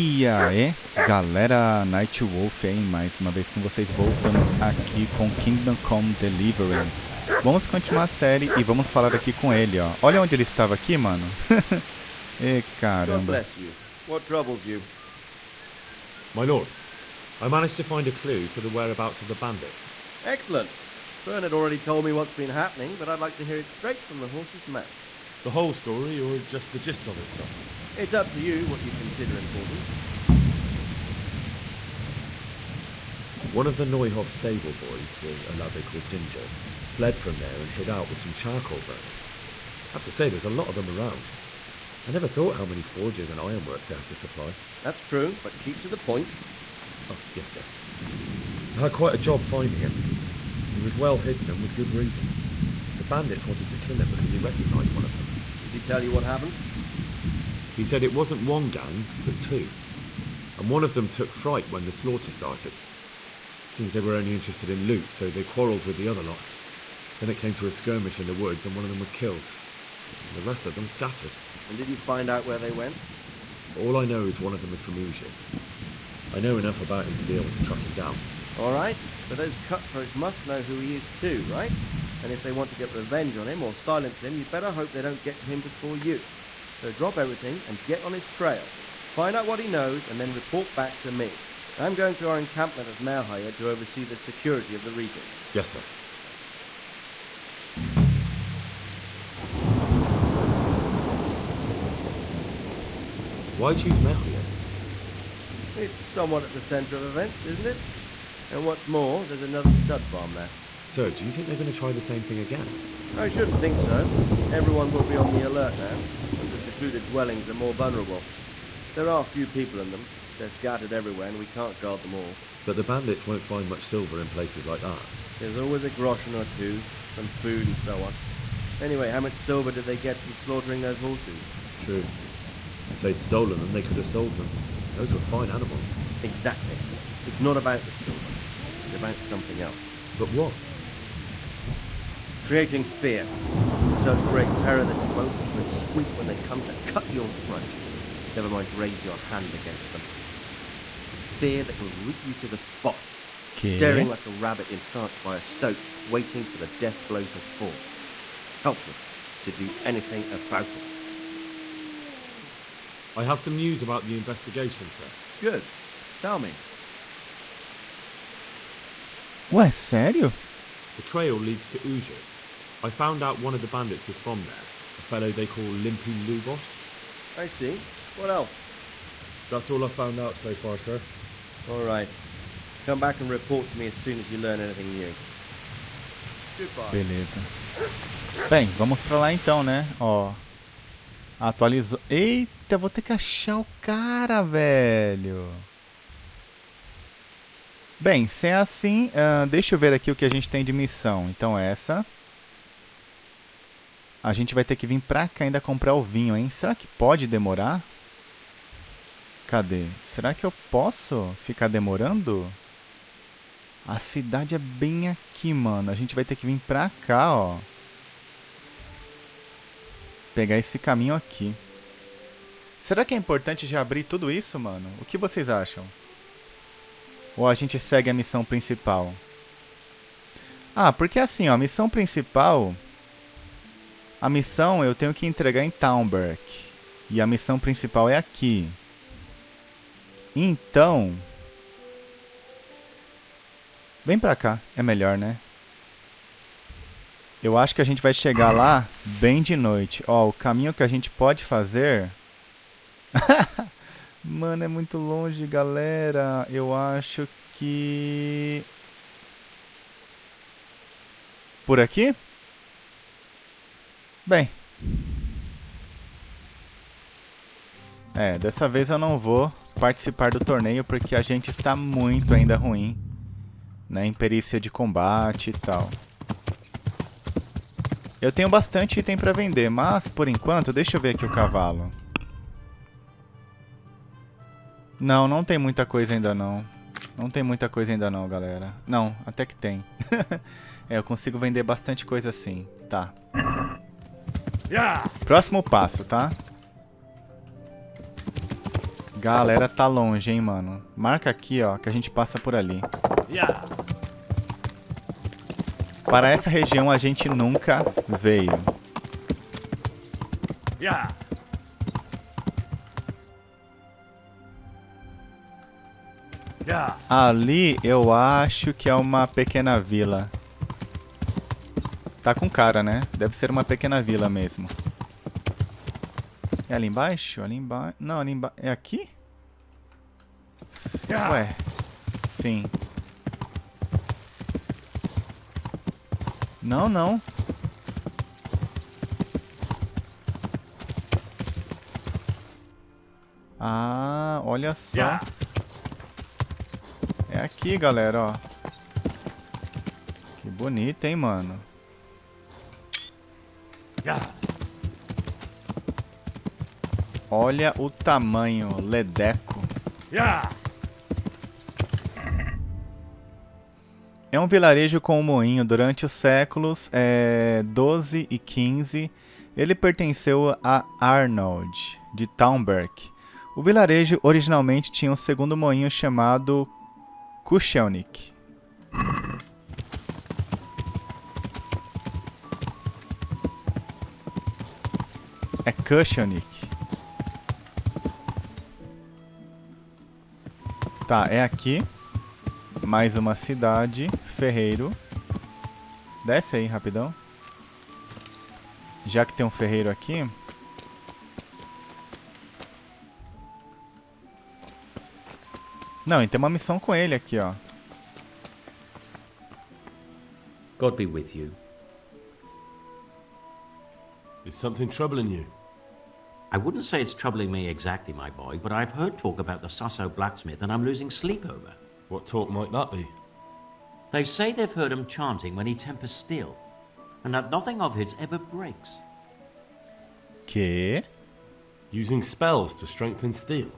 E aí, galera, Night Wolf aí, mais uma vez com vocês, voltamos aqui com Kingdom Come Deliverance. Vamos continuar a série e vamos falar aqui com ele, ó. Olha onde ele estava aqui, mano. E caramba. God bless you. What troubles you? My lord, I managed to find a clue to the whereabouts of the bandits. Excellent. Fern had already told me what's been happening, but I'd like to hear it straight from the horse's mouth. The whole story or just the gist of it, sir? It's up to you what you consider important. One of the Neuhoff stable boys, a lad they called Ginger, fled from there and hid out with some charcoal burners. I have to say, there's a lot of them around. I never thought how many forges and ironworks they have to supply. That's true, but keep to the point. Oh, yes, sir. I had quite a job finding him. He was well hidden and with good reason. The bandits wanted to kill him because he recognised one of them. Did he tell you what happened? He said it wasn't one gang, but two. And one of them took fright when the slaughter started. Seems they were only interested in loot, so they quarrelled with the other lot. Then it came to a skirmish in the woods and one of them was killed. And the rest of them scattered. And did you find out where they went? All I know is one of them is from Ujits. I know enough about him to be able to track him down. All right, but those cutthroats must know who he is too, right? And if they want to get revenge on him or silence him, you'd better hope they don't get to him before you. So drop everything and get on his trail. Find out what he knows and then report back to me. I'm going to our encampment at Malhaya to oversee the security of the region. Yes, sir. Why choose Malhaya? It's somewhat at the centre of events, isn't it? And what's more, there's another stud farm there. Sir, do you think they're going to try the same thing again? I shouldn't think so. Everyone will be on the alert now, and the secluded dwellings are more vulnerable. There are few people in them. They're scattered everywhere, and we can't guard them all. But the bandits won't find much silver in places like that. There's always a groschen or two, some food and so on. Anyway, how much silver did they get from slaughtering those horses? True. If they'd stolen them, they could have sold them. Those were fine animals. Exactly. It's not about the silver. It's about something else. But what? Creating fear. Such great terror that you won't even squeak when they come to cut your throat. Never mind raise your hand against them. Fear that will root you to the spot. Staring like a rabbit entranced by a stoat, waiting for the death blow to fall. Helpless to do anything about it. I have some news about the investigation, sir. Good. Tell me. Ué, sério? The trail leads to Ujits. I found out one of the bandits is from there, a fellow they call Limpy Lubosh. I see. What else? That's all I found out so far, sir. All right. Come back and report to me as soon as you learn anything new. Goodbye. Beleza. Bem, vamos pra lá então, né? Ó. Atualizou. Eita, vou ter que achar o cara, velho. Bem, se é assim, deixa eu ver aqui o que a gente tem de missão. Então essa. A gente vai ter que vir pra cá ainda comprar o vinho, hein? Será que pode demorar? Cadê? Será que eu posso ficar demorando? A cidade é bem aqui, mano. A gente vai ter que vir pra cá, ó. Pegar esse caminho aqui. Será que é importante já abrir tudo isso, mano? O que vocês acham? Ou a gente segue a missão principal? Ah, porque assim, ó, a missão principal... A missão eu tenho que entregar em Townburg. E a missão principal é aqui. Então... Vem pra cá, é melhor, né? Eu acho que a gente vai chegar lá bem de noite. Ó, o caminho que a gente pode fazer... Mano, é muito longe, galera. Eu acho que... Por aqui? Bem. Dessa vez eu não vou participar do torneio porque a gente está muito ainda ruim, né, em perícia de combate e tal. Eu tenho bastante item pra vender, mas por enquanto, deixa eu ver aqui o cavalo. Não, não tem muita coisa ainda não. Não tem muita coisa ainda não, galera. Não, até que tem. Eu consigo vender bastante coisa assim. Tá. Próximo passo, tá? Galera, tá longe, hein, mano. Marca aqui, ó, que a gente passa por ali. Para essa região a gente nunca veio. Ali eu acho que é uma pequena vila. Tá com cara, né? Deve ser uma pequena vila mesmo. É ali embaixo? Ali embaixo. Não, ali embaixo. É aqui? Ué. Sim. Não, não. Ah, olha só. É aqui, galera, ó. Que bonito, hein, mano. Olha o tamanho, ledeco. É um vilarejo com um moinho. Durante os séculos 12 e 15, ele pertenceu a Arnold, de Taumberg. O vilarejo originalmente tinha um segundo moinho chamado Kuchelnik. É Kuchelnik. Tá, é aqui. Mais uma cidade. Ferreiro. Desce aí, rapidão. Já que tem um ferreiro aqui. Não, e tem uma missão com ele aqui, ó. God be with you. Is something troubling you? I wouldn't say it's troubling me exactly, my boy, but I've heard talk about the Sasso blacksmith and I'm losing sleep over. What talk might that be? They say they've heard him chanting when he tempers steel, and that nothing of his ever breaks. Que? Using spells to strengthen steel?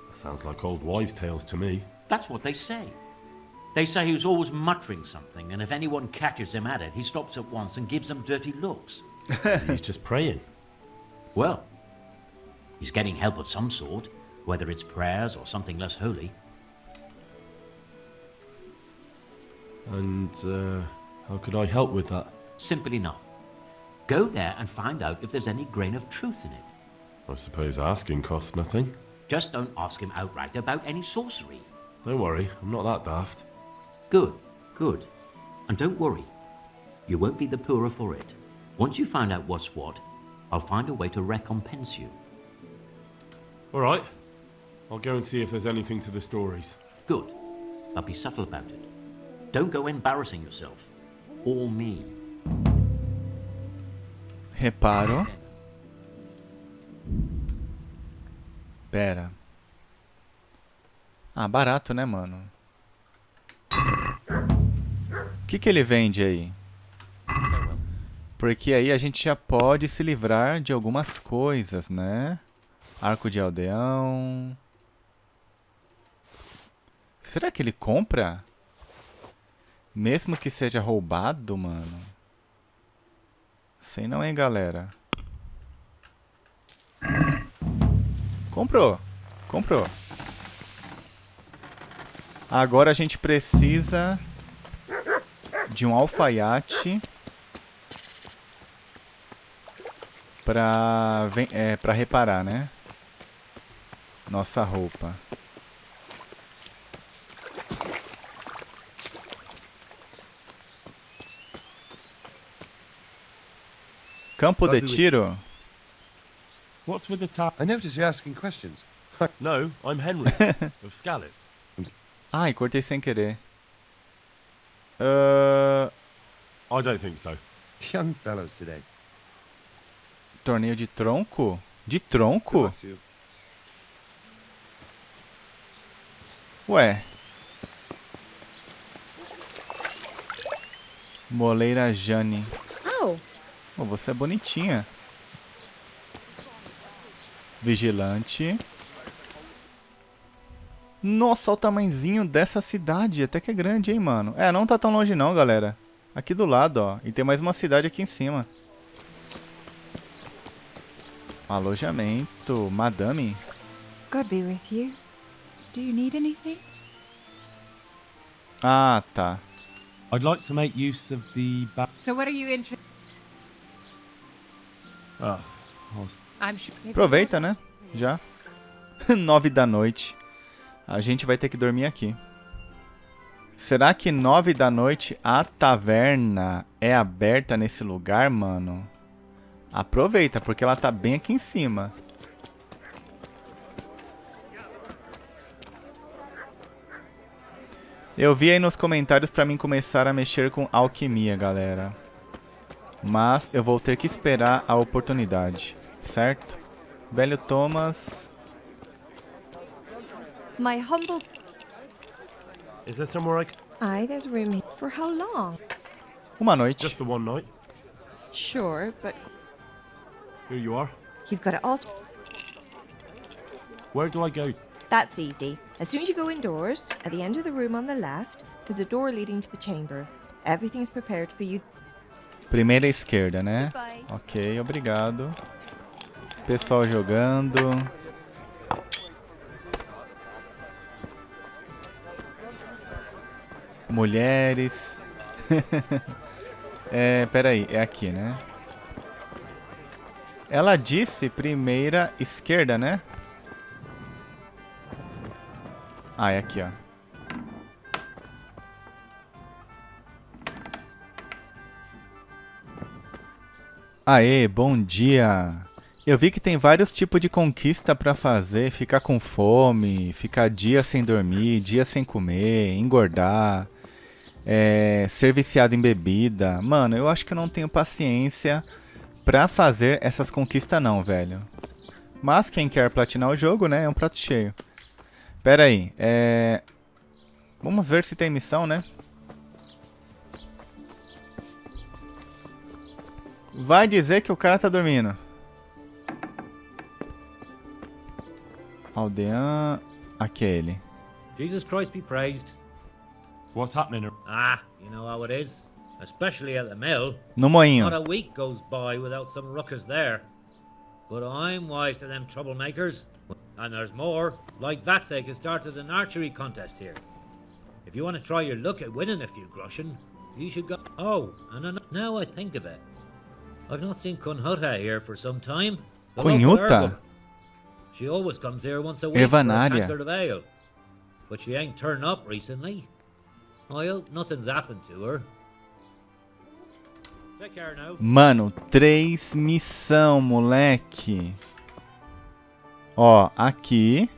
That sounds like old wives' tales to me. That's what they say. They say he was always muttering something, and if anyone catches him at it, he stops at once and gives them dirty looks. He's just praying. Well, he's getting help of some sort, whether it's prayers or something less holy. And, how could I help with that? Simple enough. Go there and find out if there's any grain of truth in it. I suppose asking costs nothing. Just don't ask him outright about any sorcery. Don't worry, I'm not that daft. Good, good. And don't worry. You won't be the poorer for it. Once you find out what's what, I'll find a way to recompense you. All right. I'll go and see if there's anything to the stories. Good. But be subtle about it. Don't go embarrassing yourself. Or me. Reparo. Pera. Ah, barato, né, mano? O que ele vende aí? Porque aí a gente já pode se livrar de algumas coisas, né? Arco de aldeão. Será que ele compra? Mesmo que seja roubado, mano. Sei não, hein, galera. Comprou. Comprou. Agora a gente precisa de um alfaiate pra reparar, né? Nossa roupa. Campo de tiro? What's with the tower? I notice you're asking questions. No, I'm Henry, of Scallis. Ai, cortei sem querer. I don't think so. Young fellows today. Torneio de tronco? De Good tronco? luck to you. Ué. Moleira Jane. Oh, Oh, você é bonitinha. Vigilante. Nossa, olha o tamanhozinho dessa cidade. Até que é grande, hein, mano. É, não tá tão longe não, galera. Aqui do lado, ó. E tem mais uma cidade aqui em cima. Alojamento. Madame. God be with you. Do you need anything? Ah, tá. I'd like to make use of the So what are you interested? I'm sure. Aproveita, né? Já. 9 da noite. A gente vai ter que dormir aqui. Será que 9 da noite a taverna é aberta nesse lugar, mano? Aproveita, porque ela tá bem aqui em cima. Eu vi aí nos comentários pra mim começar a mexer com alquimia, galera. Mas eu vou ter que esperar a oportunidade, certo? Velho Thomas. My humble... Is there somewhere I can... Aye, there's room here. For how long? Uma noite. Just the one night? Sure, but Here you are. you've got it all... Where do I go? That's easy. As soon as you go indoors, at the end of the room on the left, there's a door leading to the chamber. Everything's prepared for you. Primeira esquerda, né? Bye. Ok, obrigado. Pessoal jogando. Mulheres. Peraí, é aqui, né? Ela disse primeira esquerda, né? Ah, é aqui, ó. Aê, bom dia! Eu vi que tem vários tipos de conquista pra fazer. Ficar com fome, ficar dias sem dormir, dias sem comer, engordar, ser viciado em bebida. Mano, eu acho que eu não tenho paciência pra fazer essas conquistas não, velho. Mas quem quer platinar o jogo, né, é um prato cheio. Pera aí, vamos ver se tem missão, né? Vai dizer que o cara tá dormindo. Aldeã... Aqui é ele. Jesus Christ be praised. What's happening? Ah, you know how it is. Especially at the mill. No moinho. Not a week goes by without some ruckus there. But I'm wise to them troublemakers. And there's more. Like Vatsek has started an archery contest here. If you want to try your luck at winning a few groschen, you should go... Oh, and now I think of it. I've not seen Kunhuta here for some time. The local Kunhuta? herb- She always comes here once a week for a Evanária. tankard of ale. But she ain't turned up recently. I hope nothing's happened to her. Take care now. Mano, 3 missão, moleque. Ó, aqui.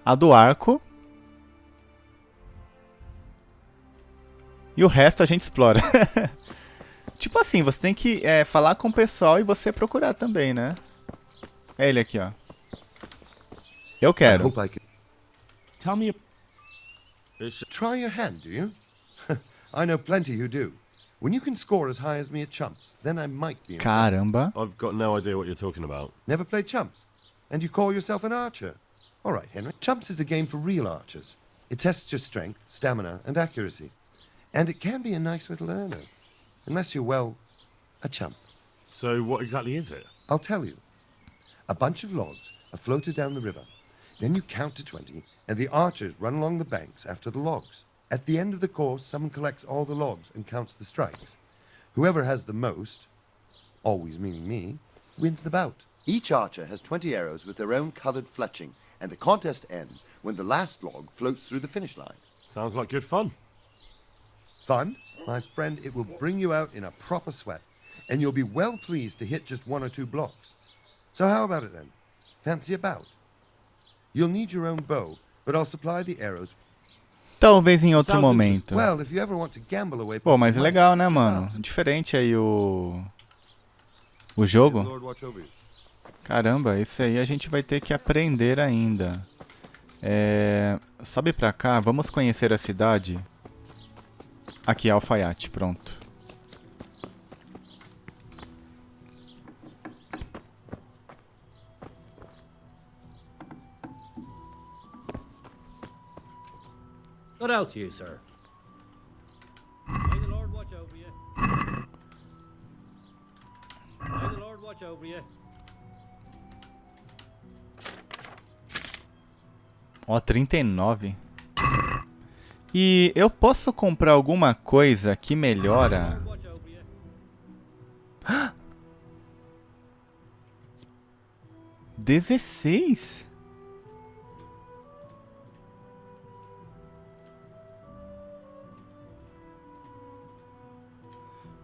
A do arco. E o resto a gente explora. Tipo assim, você tem que falar com o pessoal e você procurar também, né? É ele aqui, ó. Eu I quero. hope I can. Tell me... Try your hand, do you? I know plenty who do. When you can score as high as me at chumps, then I might be impressed. Caramba. I've got no idea what you're talking about. Never played chumps? And you call yourself an archer? All right, Henry. Chumps is a game for real archers. It tests your strength, stamina, and accuracy. And it can be a nice little earner. Unless you're, well, a chump. So what exactly is it? I'll tell you. A bunch of logs are floated down the river. Then you count to 20, and the archers run along the banks after the logs. At the end of the course, someone collects all the logs and counts the strikes. Whoever has the most, always meaning me, wins the bout. Each archer has 20 arrows with their own coloured fletching, and the contest ends when the last log floats through the finish line. Sounds like good fun. Fun? My friend, it will bring you out in a proper sweat, and you'll be well pleased to hit just 1 or 2 blocks. So how about it then? Fancy a bout? You'll need your own bow, but I'll supply the arrows. Talvez em outro Sounds momento. Well, if you ever want to gamble away... Pô, mas some é legal, money, né, just mano? ask. Diferente aí o The jogo. Lord watch over you. Caramba, esse aí a gente vai ter que aprender ainda. Sobe pra cá, vamos conhecer a cidade. Aqui, Alfaiate, pronto. Good out to you, sir. May the Lord watch over you. May the Lord watch over you. Ó, 39. E eu posso comprar alguma coisa que melhora... 16?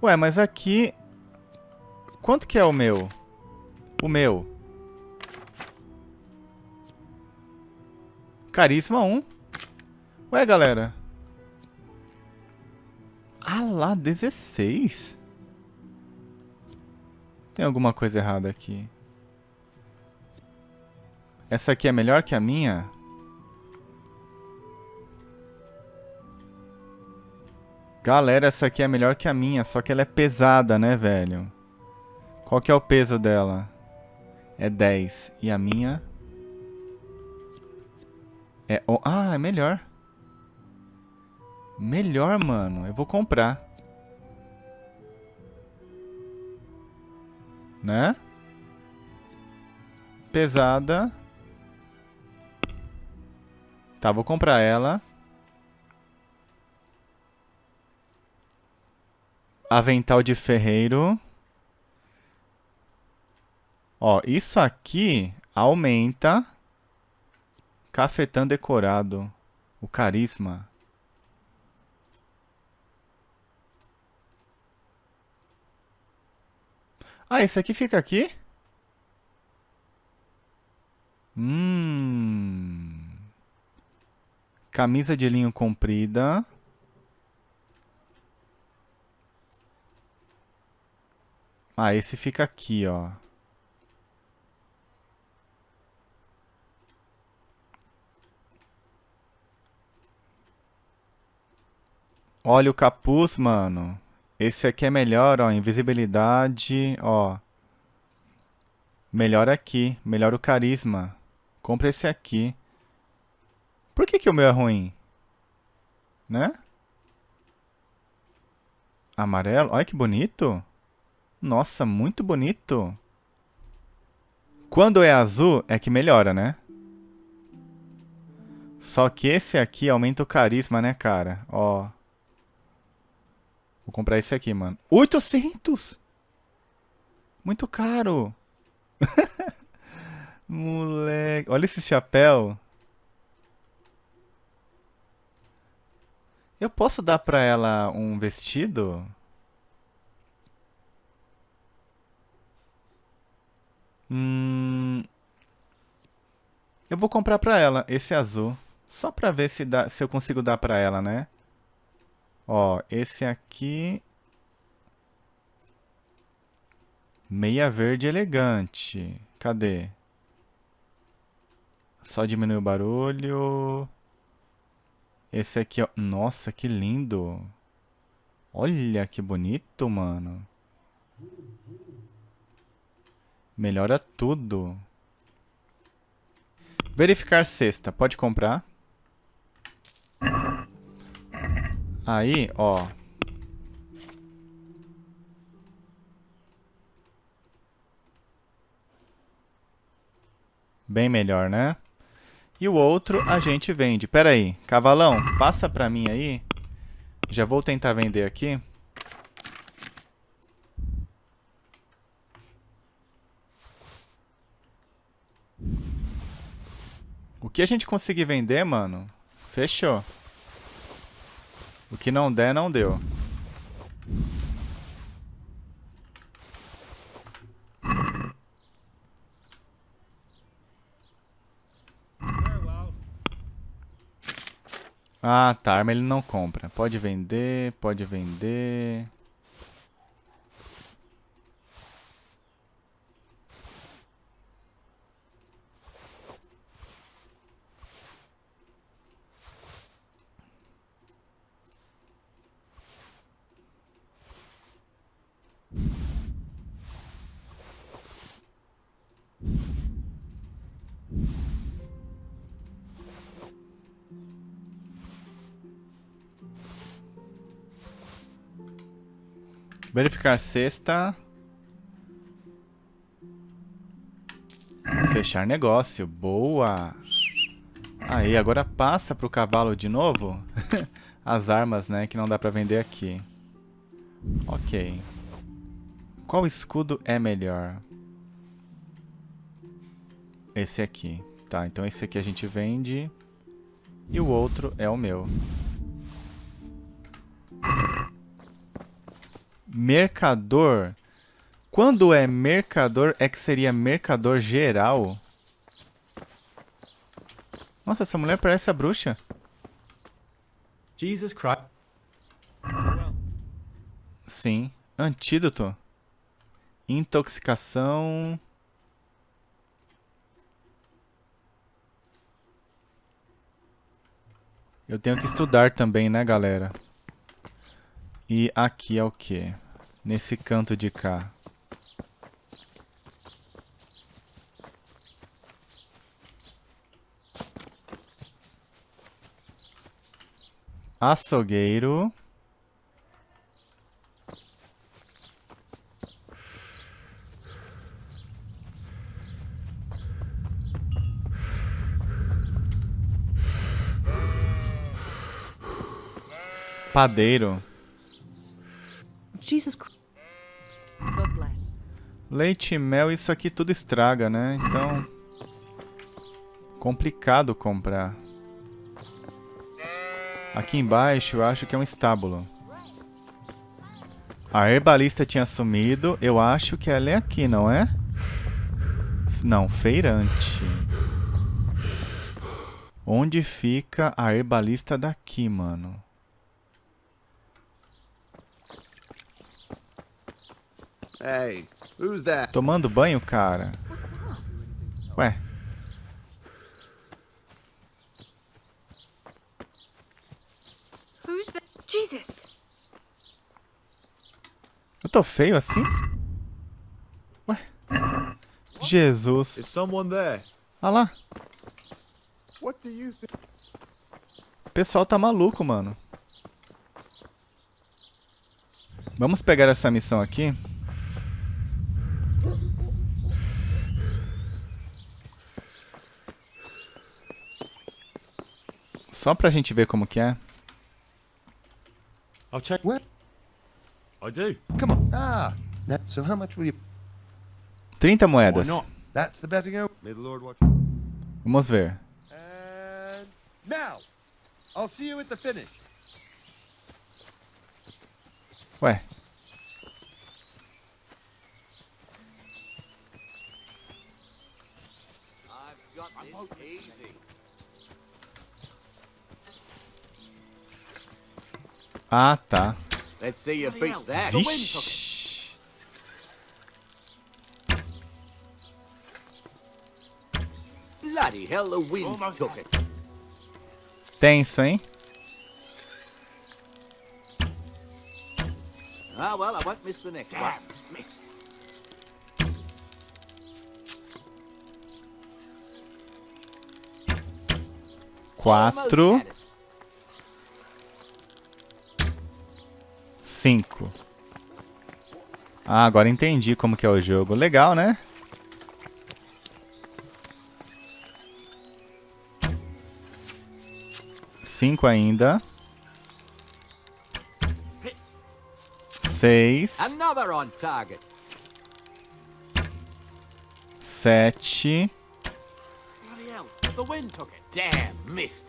Ué, mas aqui... Quanto que é o meu? O meu. Carisma 1. Ué, galera. Ah lá, 16? Tem alguma coisa errada aqui. Essa aqui é melhor que a minha? Galera, essa aqui é melhor que a minha, só que ela é pesada, né, velho? Qual que é o peso dela? É 10. E a minha? É... Ah, é melhor. Melhor, mano. Eu vou comprar. Né? Pesada. Tá, vou comprar ela. Avental de ferreiro. Ó, isso aqui aumenta. Cafetã decorado. O carisma. Ah, esse aqui fica aqui? Camisa de linho comprida. Ah, esse fica aqui, ó. Olha o capuz, mano. Esse aqui é melhor, ó. Invisibilidade, ó. Melhor aqui. Melhor o carisma. Compra esse aqui. Por que que o meu é ruim? Né? Amarelo. Olha que bonito. Nossa, muito bonito. Quando é azul, é que melhora, né? Só que esse aqui aumenta o carisma, né, cara? Ó. Vou comprar esse aqui, mano. 800! Muito caro. Moleque. Olha esse chapéu. Eu posso dar pra ela um vestido? Eu vou comprar pra ela esse azul. Só pra ver se eu consigo dar pra ela, né? Ó, esse aqui... Meia verde elegante. Cadê? Só diminuir o barulho. Esse aqui, ó. Nossa, que lindo. Olha que bonito, mano. Melhora tudo. Verificar cesta. Pode comprar. Aí, ó. Bem melhor, né? E o outro a gente vende. Pera aí, cavalão, passa pra mim aí. Já vou tentar vender aqui. O que a gente conseguir vender, mano, fechou. O que não der, não deu. Ah, tá. Arma ele não compra. Pode vender, pode vender. Verificar cesta. Fechar negócio. Boa. Aí, agora passa pro cavalo de novo. As armas, né, que não dá pra vender aqui. Ok. Qual escudo é melhor? Esse aqui. Tá, então esse aqui a gente vende. E o outro é o meu. Mercador. Quando é mercador, é que seria mercador geral? Nossa, essa mulher parece a bruxa. Jesus Christ. Sim. Antídoto. Intoxicação. Eu tenho que estudar também, né, galera? E aqui é o quê? Nesse canto de cá. Açougueiro. Padeiro. Jesus Christ. God bless. Leite e mel, isso aqui tudo estraga, né? Então... complicado comprar. Aqui embaixo eu acho que é um estábulo. A herbalista tinha sumido. Eu acho que ela é aqui, não é? Não, feirante. Onde fica a herbalista daqui, mano? Hey, who's that? Tomando banho, cara? Ué. Who's that? Jesus! Eu tô feio assim? Ué. Jesus. Is someone there? Ah lá. What do you think? O pessoal tá maluco, mano. Vamos pegar essa missão aqui. Só pra gente ver como que é. I'll check. What? I do. Come on. Ah. So how much will you... 30 moedas. Why not? That's the betting out. May the Lord watch. Vamos ver. And now, I'll see you at the finish. Ué. I've got this easy. Ah, tá. Let's see you beat that. Vixe. Bloody hell, the wind took it. Tenso, hein? Ah, well, I won't miss the next one. Missed. Quatro. 5. Ah, agora entendi como que é o jogo. Legal, né? Cinco ainda. 6. Another on target. 7. Bloody hell, the wind took it. Damn, missed.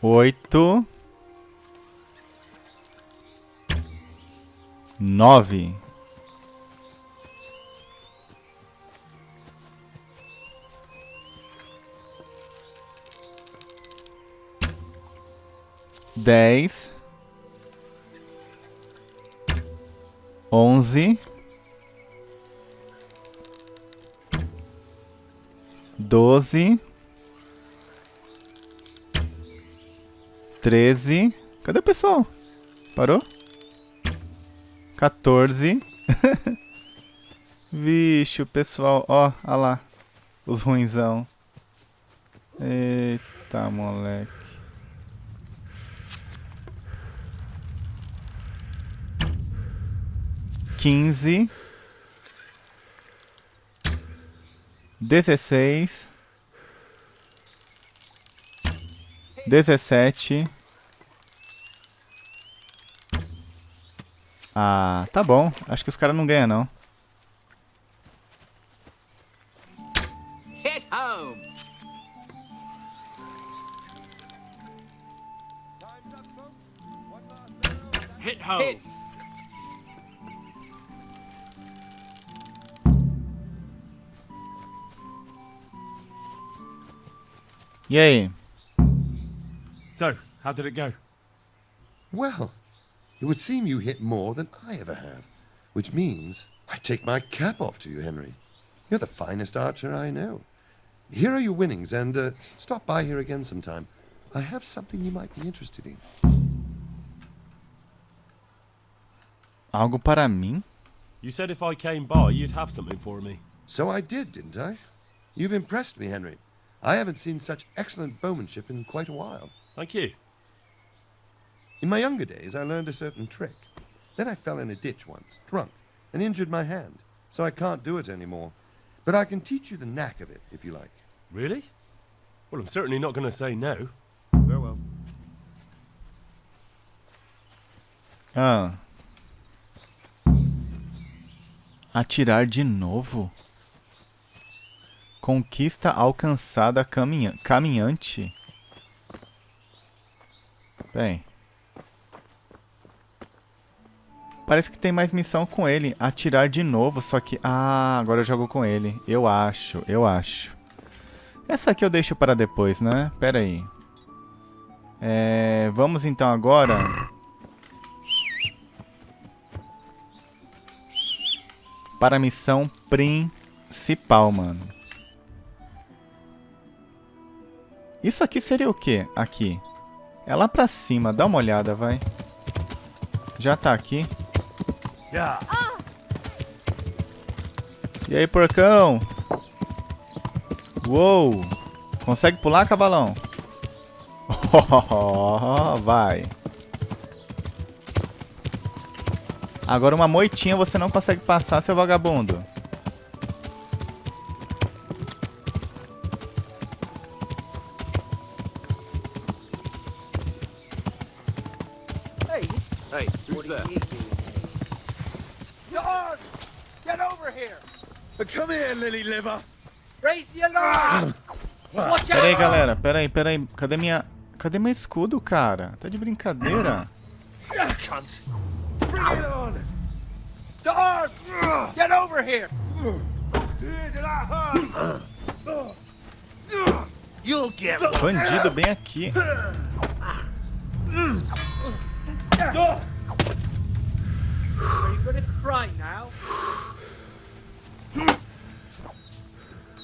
8. 9. Dez. 11. 12. 13. Cadê o pessoal? Parou? 14. Vixe, o pessoal. Ó, olha lá. Os ruinzão. Eita, moleque. Quinze. 16. 17. Ah, tá bom. Acho que os caras não ganham, não. Hit home. Hit home. Hit. E aí? So, how did it go? Well, it would seem you hit more than I ever have, which means I take my cap off to you, Henry. You're the finest archer I know. Here are your winnings, and stop by here again sometime. I have something you might be interested in. Algo para mim? You said if I came by, you'd have something for me. So I did, didn't I? You've impressed me, Henry. I haven't seen such excellent bowmanship in quite a while. Thank you. In my younger days, I learned a certain trick. Then I fell in a ditch once, drunk, and injured my hand, so I can't do it anymore. But I can teach you the knack of it, if you like. Really? Well, I'm certainly not going to say no. Farewell. Ah. Atirar de novo? Conquista alcançada caminhante. Bem. Parece que tem mais missão com ele. Atirar de novo, só que... Ah, agora eu jogo com ele. Eu acho. Essa aqui eu deixo para depois, né? Pera aí. Vamos então agora... para a missão principal, mano. Isso aqui seria o quê? Aqui. É lá pra cima. Dá uma olhada, vai. Já tá aqui. E aí, porcão? Uou! Consegue pular, cavalão? Oh, vai. Agora uma moitinha você não consegue passar, seu vagabundo. Hey, who's that? Dog! Get over here! Come here, lily liver. Raise the alarm! Watch Pera aí, out! galera. Pera aí. Cadê meu escudo, cara? Tá de brincadeira. Cunt! Bring it on! Dog! Get over here! You'll get one! Bandido bem aqui. Are you gonna cry now?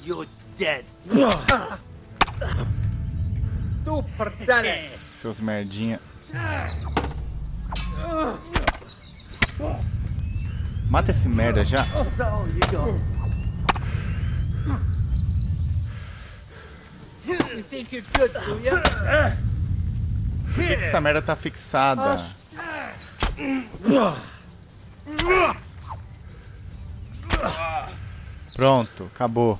You're dead. Tu perdele. Seus merdinha. Mata esse merda já. Oh, you go. You think you're good, do you? Por que essa merda tá fixada? Pronto, acabou.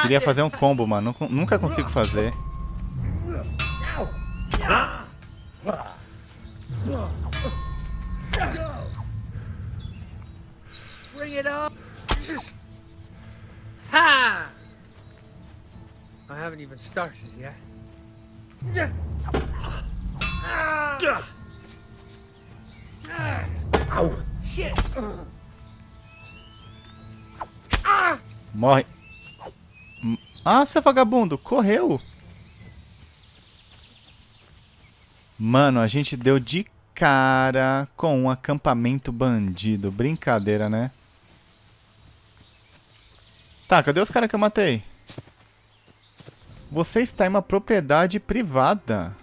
Queria fazer um combo, mano. Nunca consigo fazer. Bring it up. Ha! I haven't even started yet. Ow! Shit! Morre. Ah, seu vagabundo, correu. Mano, a gente deu de cara com um acampamento bandido. Brincadeira, né? Tá, cadê os caras que eu matei? Você está em uma propriedade privada.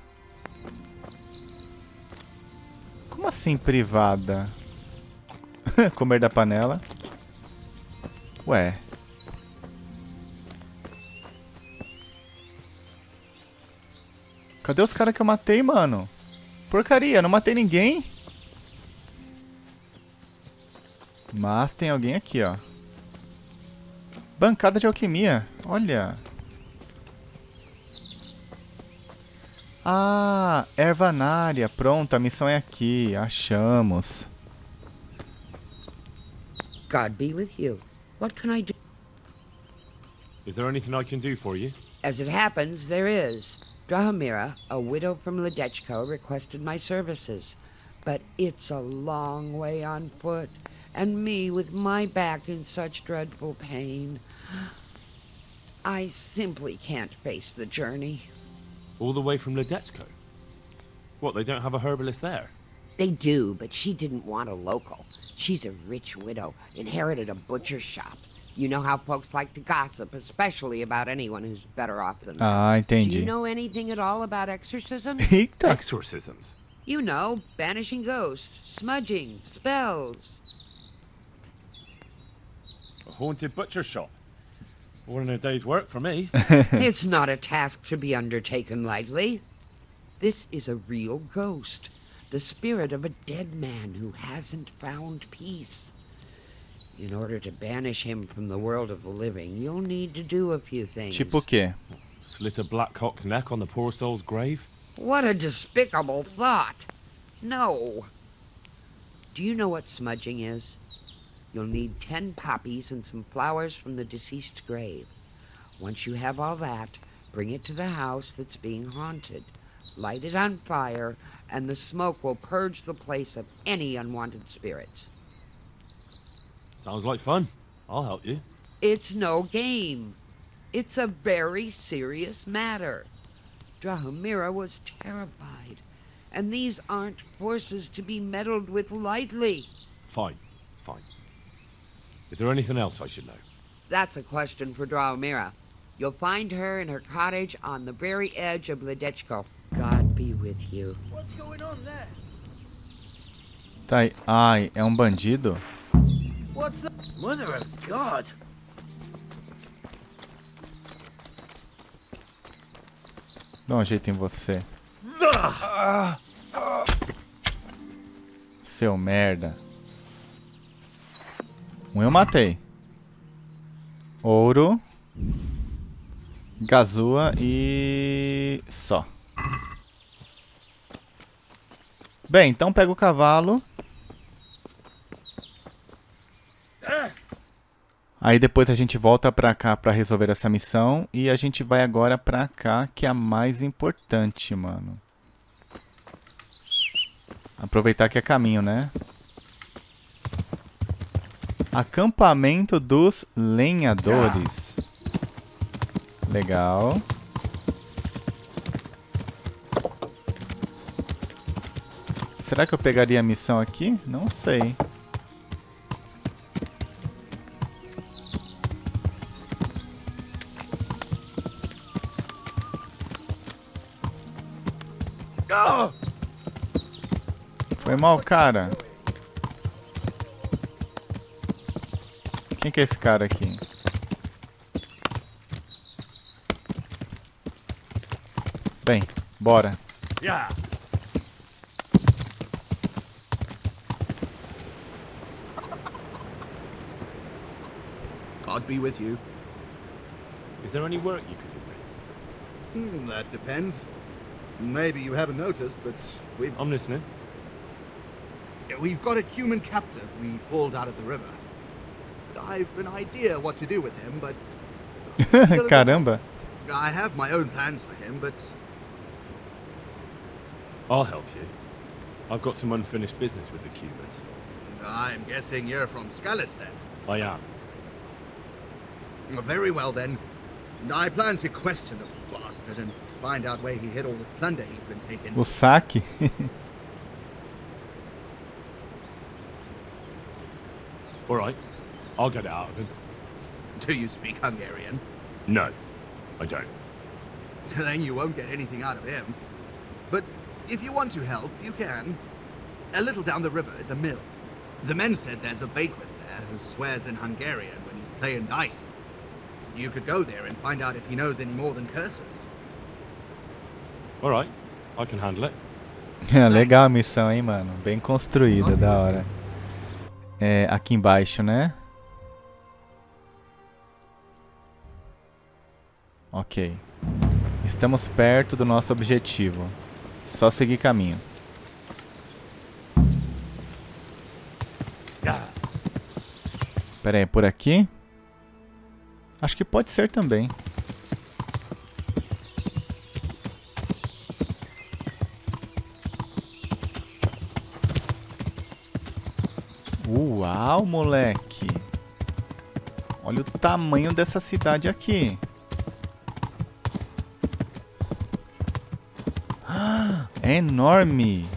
Como assim privada? Comer da panela. Ué. Cadê os caras que eu matei, mano? Porcaria, não matei ninguém. Mas tem alguém aqui, ó. Bancada de alquimia. Olha. Ah, ervanária. Pronto, a missão é aqui. Achamos. God be with you. What can I do? Is there anything I can do for you? As it happens, there is. Drahomira, a widow from Ledechko, requested my services. But it's a long way on foot, and me with my back in such dreadful pain. I simply can't face the journey. All the way from Ledechko? What, they don't have a herbalist there? They do, but she didn't want a local. She's a rich widow, inherited a butcher shop. You know how folks like to gossip, especially about anyone who's better off than them. Ah, entendi. Do you know anything at all about exorcism? Eita. Exorcisms? You know, banishing ghosts, smudging, spells. A haunted butcher shop. More than a day's work for me. It's not a task to be undertaken lightly. This is a real ghost, the spirit of a dead man who hasn't found peace. In order to banish him from the world of the living, you'll need to do a few things. Tipo o quê? Slit a black cock's neck on the poor soul's grave? What a despicable thought. No. Do you know what smudging is? You'll need 10 poppies and some flowers from the deceased grave. Once you have all that, bring it to the house that's being haunted. Light it on fire, and the smoke will purge the place of any unwanted spirits. Sounds like fun. I'll help you. It's no game. It's a very serious matter. Drahomira was terrified, and these aren't forces to be meddled with lightly. Fine. Is there anything else I should know? That's a question for Drahomira. You'll find her in her cottage on the very edge of Ledechko. God be with you. What's going on there? Tá aí. Ai, é bandido? What's the... Mother of God! Dá jeito em você. Seu merda. Eu matei. Ouro. Gazua e... só. Bem, então pega o cavalo. Aí depois a gente volta pra cá pra resolver essa missão. E a gente vai agora pra cá, que é a mais importante, mano. Aproveitar que é caminho, né? Acampamento dos lenhadores. Legal. Será que eu pegaria a missão aqui? Não sei. Foi mal, cara. Quem que é esse cara aqui? Bem, bora. Yeah. God be with you. Is there any work you could do? That depends. Maybe you haven't noticed, but I'm listening. we've got a human captive we pulled out of the river. I've an idea what to do with him, but... Caramba. I have my own plans for him, but... I'll help you. I've got some unfinished business with the Cubans. I'm guessing you're from Skalitz, then. I am. Very well, then. I plan to question the bastard and find out where he hid all the plunder he's been taking. O saque. All right. I'll get it out of him. Do you speak Hungarian? No, I don't. Then you won't get anything out of him. But if you want to help, you can. A little down the river is a mill. The men said there's a vagrant there who swears in Hungarian when he's playing dice. You could go there and find out if he knows any more than curses. All right. I can handle it. Legal a missão, hein, mano? Bem construída, da hora. É, aqui embaixo, né? Ok. Estamos perto do nosso objetivo. Só seguir caminho. Pera aí, por aqui? Acho que pode ser também. Uau, moleque! Olha o tamanho dessa cidade aqui. É enorme!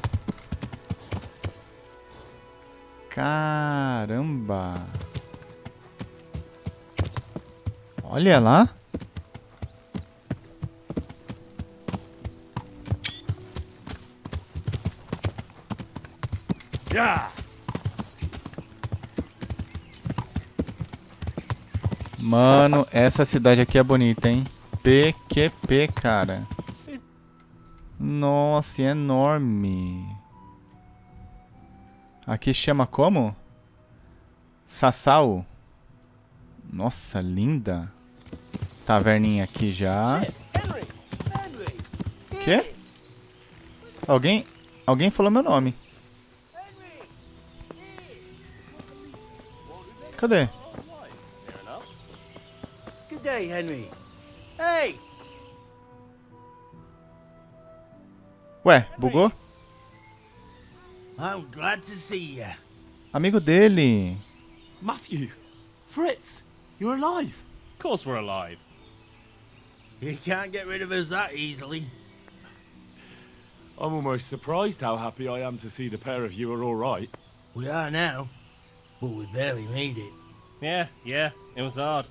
Caramba! Olha lá! Mano, essa cidade aqui é bonita, hein? PQP, cara. Nossa, é enorme. Aqui chama como? Sassau. Nossa, linda. Taverninha aqui já. Quê? Alguém falou meu nome. Cadê? Good day, Henry. Hey! Ué, bugou? I'm glad to see you. Amigo dele. Matthew! Fritz! You're alive! Of course we're alive. You can't get rid of us that easily. I'm almost surprised how happy I am to see the pair of you are all right. We are now, but we barely made it. Yeah, it was hard.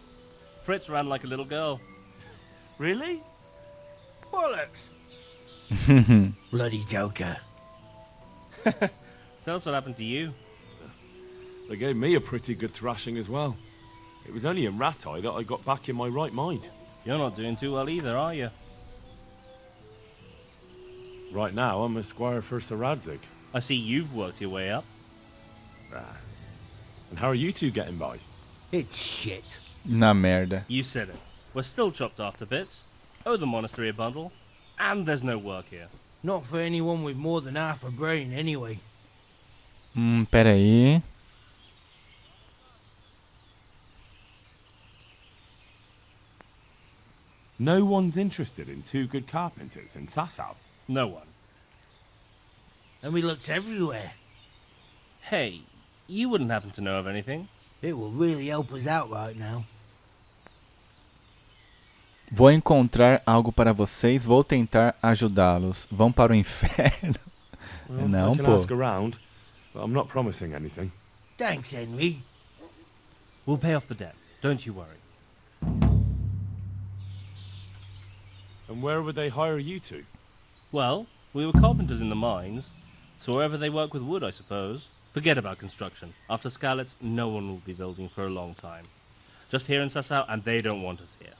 Fritz ran like a little girl. Really? Bollocks! Bloody joker. Tell us what happened to you. They gave me a pretty good thrashing as well. It was only in Rattay that I got back in my right mind. You're not doing too well either, are you? Right now, I'm a squire for Sir Radzig. I see you've worked your way up. And how are you two getting by? It's shit. Na merda. You said it. We're still chopped off to bits. Owe the monastery a bundle. And there's no work here. Not for anyone with more than half a brain, anyway. Pera aí. No one's interested in two good carpenters in Sasau. No one. And we looked everywhere. Hey, you wouldn't happen to know of anything? It will really help us out right now. Vou encontrar algo para vocês. Vou tentar ajudá-los. Vão para o inferno? Well, Não, I can pô. ask around, but I'm not promising anything. Thanks, Henry. We'll pay off the debt. Don't you worry. And where would they hire you to? Well, we were carpenters in the mines, so wherever they work with wood, I suppose. Forget about construction. After Skalitz, no one will be building for a long time. Just here in Sasau, and they don't want us here.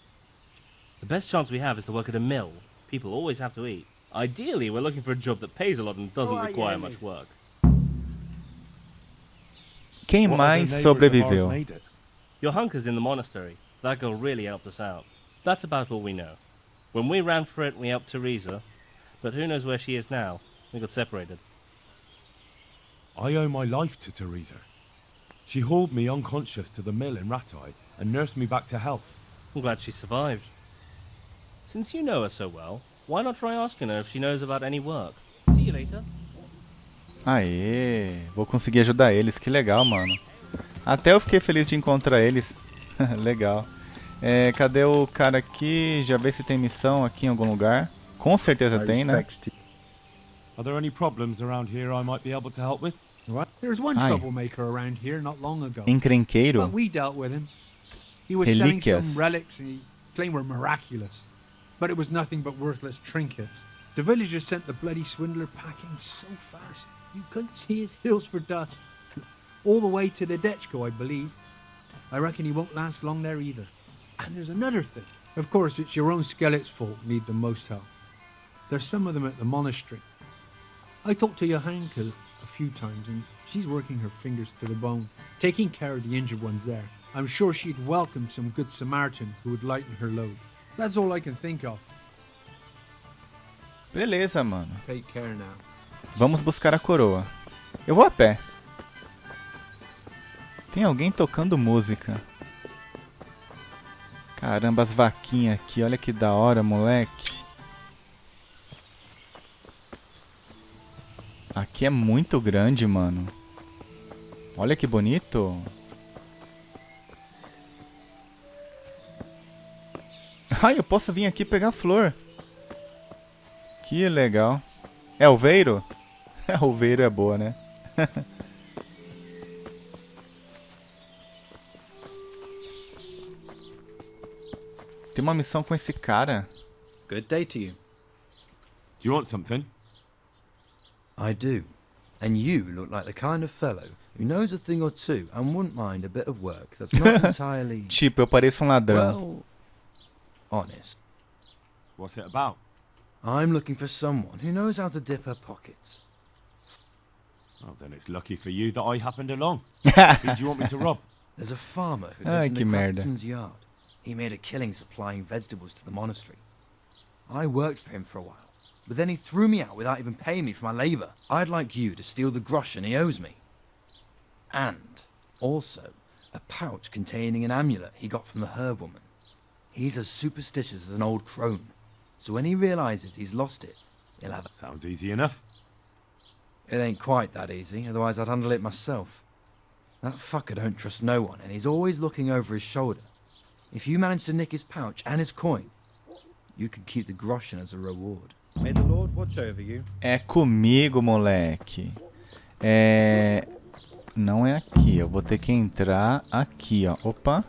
The best chance we have is to work at a mill. People always have to eat. Ideally, we're looking for a job that pays a lot and doesn't require much work. Quem What mais other neighbours of ours sobreviveu? made it? Your hunker's in the monastery. That girl really helped us out. That's about all we know. When we ran for it, we helped Teresa, but who knows where she is now? We got separated. I owe my life to Teresa. She hauled me unconscious to the mill in Rattay and nursed me back to health. I'm glad she survived. Since you know her so well, why not try asking her if she knows about any work? See you later. Aê, vou conseguir ajudar eles. Que legal, mano. Até eu fiquei feliz de encontrar eles. Legal. Cadê o cara aqui? Já vê se tem missão aqui em algum lugar. Com certeza tem, né? Are there any problems around here I might be able to help with? There's one Ai. troublemaker around here not long ago. Encrenqueiro? But we dealt with him. He was selling Relíquias. some relics and he claimed were miraculous. But it was nothing but worthless trinkets. The villagers sent the bloody swindler packing so fast, you couldn't see his heels for dust. All the way to the Dechko, I believe. I reckon he won't last long there either. And there's another thing. Of course, it's your own skelet's fault need the most help. There's some of them at the monastery. I talked to Johanka a few times, and she's working her fingers to the bone, taking care of the injured ones there. I'm sure she'd welcome some good Samaritan who would lighten her load. That's all I can think of. Beleza, mano. Take care now. Vamos buscar a coroa. Eu vou a pé. Tem alguém tocando música. Caramba, as vaquinhas aqui. Olha que da hora, moleque. Aqui é muito grande, mano. Olha que bonito. Ai, eu posso vir aqui pegar flor. Que legal. É oveiro? Oveiro é boa, né? Tem uma missão com esse cara. Good day to you. Do you want something? I do. And you look like the kind of fellow who knows a thing or two and wouldn't mind a bit of work that's not entirely... Tipo, eu pareço um ladrão. Well, honest. What's it about? I'm looking for someone who knows how to dip her pockets. Oh, then it's lucky for you that I happened along. Who do you want me to rob? There's a farmer who lives in the que merda. craftsman's yard. He made a killing supplying vegetables to the monastery. I worked for him for a while, but then he threw me out without even paying me for my labour. I'd like you to steal the groschen he owes me. And also a pouch containing an amulet he got from the herb woman. He's as superstitious as an old crone, so when he realises he's lost it, he'll have... Sounds easy enough. It ain't quite that easy, otherwise I'd handle it myself. That fucker don't trust no one, and he's always looking over his shoulder. If you manage to nick his pouch and his coin, you can keep the groschen as a reward. May the Lord watch over you. É comigo, moleque. Não é aqui. Eu vou ter que entrar aqui, ó. Opa.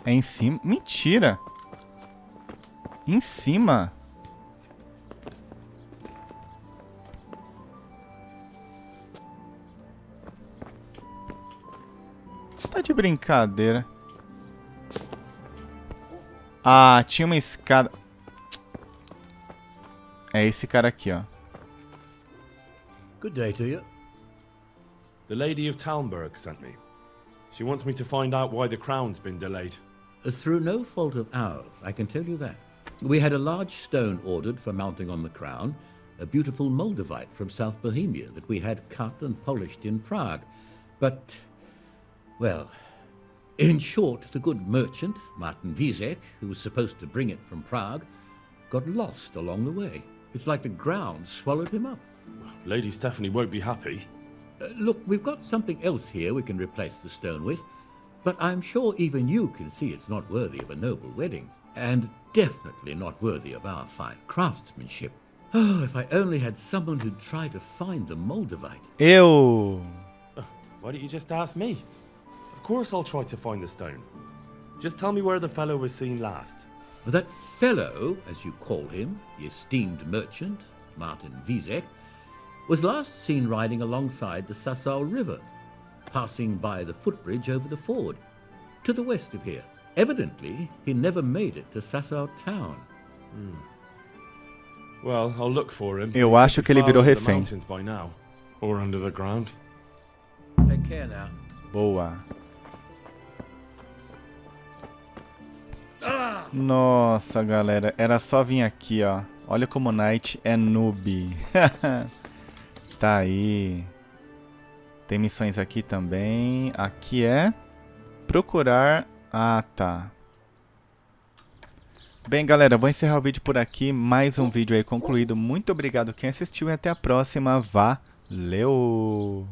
É em cima? Mentira! Em cima? Tá de brincadeira. Ah, tinha uma escada. É esse cara aqui, ó. Good day to you. The Lady of Talmberg sent me. She wants me to find out why the crown's been delayed. Through no fault of ours, I can tell you that. We had a large stone ordered for mounting on the crown, a beautiful Moldavite from South Bohemia that we had cut and polished in Prague. But, well, in short, the good merchant, Martin Wiesek, who was supposed to bring it from Prague, got lost along the way. It's like the ground swallowed him up. Lady Stephanie won't be happy. Look, we've got something else here we can replace the stone with, but I'm sure even you can see it's not worthy of a noble wedding, and definitely not worthy of our fine craftsmanship. Oh, if I only had someone who'd try to find the Moldavite. Eu! Why don't you just ask me? Of course I'll try to find the stone. Just tell me where the fellow was seen last. That fellow, as you call him, the esteemed merchant, Martin Wiesek, was last seen riding alongside the Sassau River, passing by the footbridge over the ford, to the west of here. Evidently, he never made it to Sassau town. Well, I'll look for him. Eu acho que ele virou refém. Mountains by now, or under the ground. Take care now. Boa. Nossa, galera, era só vir aqui, ó. Olha como o Knight é noob. Tá aí. Tem missões aqui também. Aqui é procurar... Ah, tá. Bem, galera, vou encerrar o vídeo por aqui. Mais um vídeo aí concluído. Muito obrigado quem assistiu e até a próxima. Valeu!